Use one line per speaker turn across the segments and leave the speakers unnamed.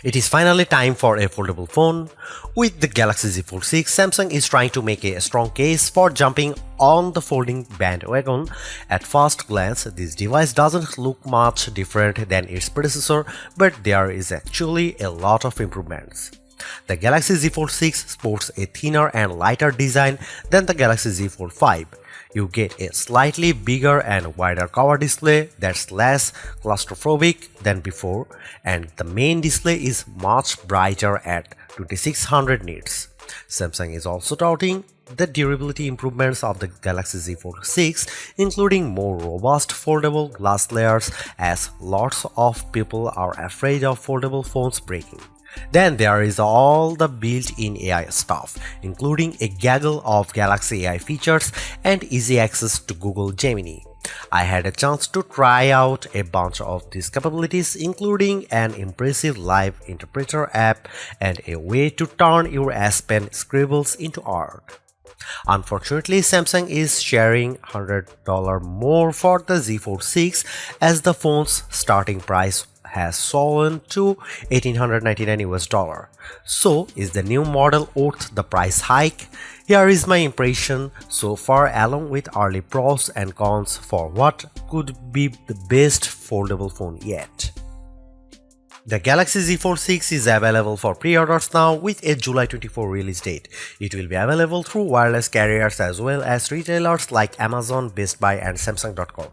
It is finally time for a foldable phone. With the Galaxy Z Fold 6, Samsung is trying to make a strong case for jumping on the folding bandwagon. At first glance, this device doesn't look much different than its predecessor, but there is actually a lot of improvements. The Galaxy Z Fold 6 sports a thinner and lighter design than the Galaxy Z Fold 5. You get a slightly bigger and wider cover display that's less claustrophobic than before, and the main display is much brighter at 2600 nits. Samsung is also touting the durability improvements of the Galaxy Z Fold 6, including more robust foldable glass layers, as lots of people are afraid of foldable phones breaking. Then there is all the built-in AI stuff, including a gaggle of Galaxy AI features and easy access to Google Gemini. I had a chance to try out a bunch of these capabilities, including an impressive live interpreter app and a way to turn your S Pen scribbles into art. Unfortunately, Samsung is sharing $100 more for the Z Fold 6 as the phone's starting price has fallen to $1,899. So, is the new model worth the price hike? Here is my impression so far, along with early pros and cons for what could be the best foldable phone yet. The Galaxy Z Fold 6 is available for pre-orders now with a July 24 release date. It will be available through wireless carriers as well as retailers like Amazon, Best Buy and Samsung.com.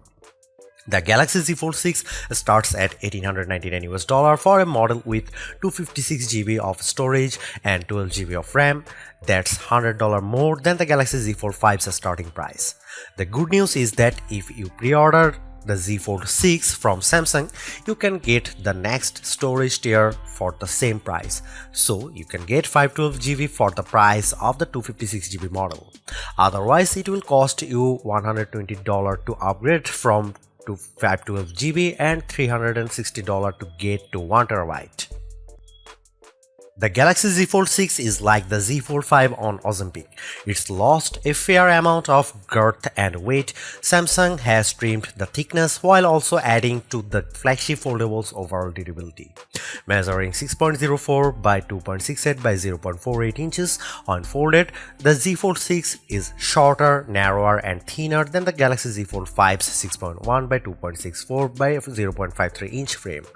The Galaxy Z Fold 6 starts at $1,899 for a model with 256GB of storage and 12GB of RAM. That's $100 more than the Galaxy Z Fold 5's starting price. The good news is that if you pre-order the Z Fold 6 from Samsung, you can get the next storage tier for the same price. So you can get 512GB for the price of the 256GB model. Otherwise, it will cost you $120 to upgrade from to 512GB and $360 to get to 1TB. The Galaxy Z Fold 6 is like the Z Fold 5 on Ozempic. It's lost a fair amount of girth and weight. Samsung has trimmed the thickness while also adding to the flagship foldable's overall durability. Measuring 6.04 by 2.68 by 0.48 inches when folded, the Z Fold 6 is shorter, narrower and thinner than the Galaxy Z Fold 5's 6.1 by 2.64 by 0.53 inch frame.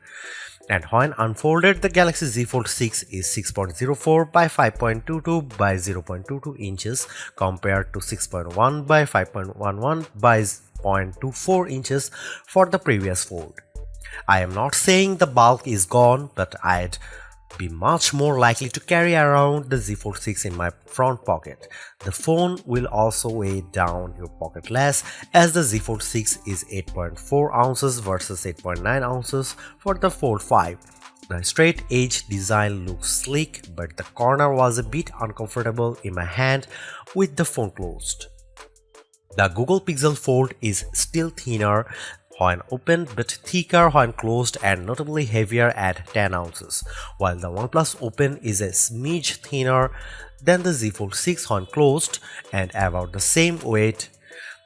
And when unfolded, the Galaxy Z Fold 6 is 6.04 by 5.22 by 0.22 inches compared to 6.1 by 5.11 by 0.24 inches for the previous fold. I am not saying the bulk is gone, but I'd be much more likely to carry around the Z Fold 6 in my front pocket. The phone will also weigh down your pocket less, as the Z Fold 6 is 8.4 ounces versus 8.9 ounces for the Fold 5. The straight edge design looks sleek, but the corner was a bit uncomfortable in my hand with the phone closed. The Google Pixel Fold is still thinner when open but thicker when closed and notably heavier at 10 ounces, while the OnePlus Open is a smidge thinner than the Z Fold 6 when closed and about the same weight.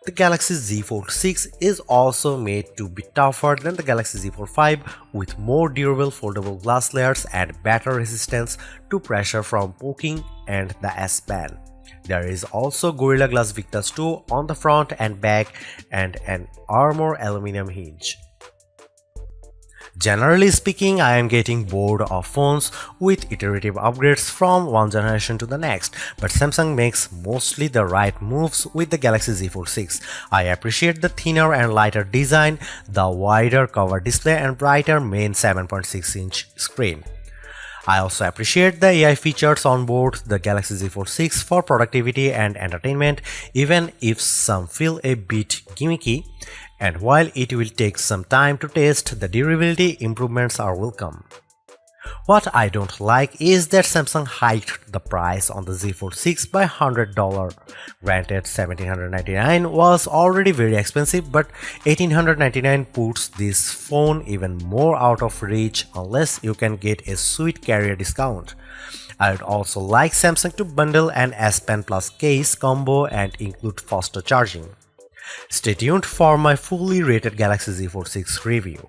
The Galaxy Z Fold 6 is also made to be tougher than the Galaxy Z Fold 5 with more durable foldable glass layers and better resistance to pressure from poking and the S Pen. There is also Gorilla Glass Victus 2 on the front and back and an armor aluminum hinge. Generally speaking, I am getting bored of phones with iterative upgrades from one generation to the next, but Samsung makes mostly the right moves with the Galaxy Z Fold 6. I appreciate the thinner and lighter design, the wider cover display and brighter main 7.6-inch screen. I also appreciate the AI features on board the Galaxy Z Fold 6 for productivity and entertainment, even if some feel a bit gimmicky, and while it will take some time to test, the durability improvements are welcome. What I don't like is that Samsung hiked the price on the Z Fold 6 by $100. Granted, $1,799 was already very expensive, but $1,899 puts this phone even more out of reach unless you can get a sweet carrier discount. I would also like Samsung to bundle an S Pen Plus case combo and include faster charging. Stay tuned for my fully rated Galaxy Z Fold 6 review.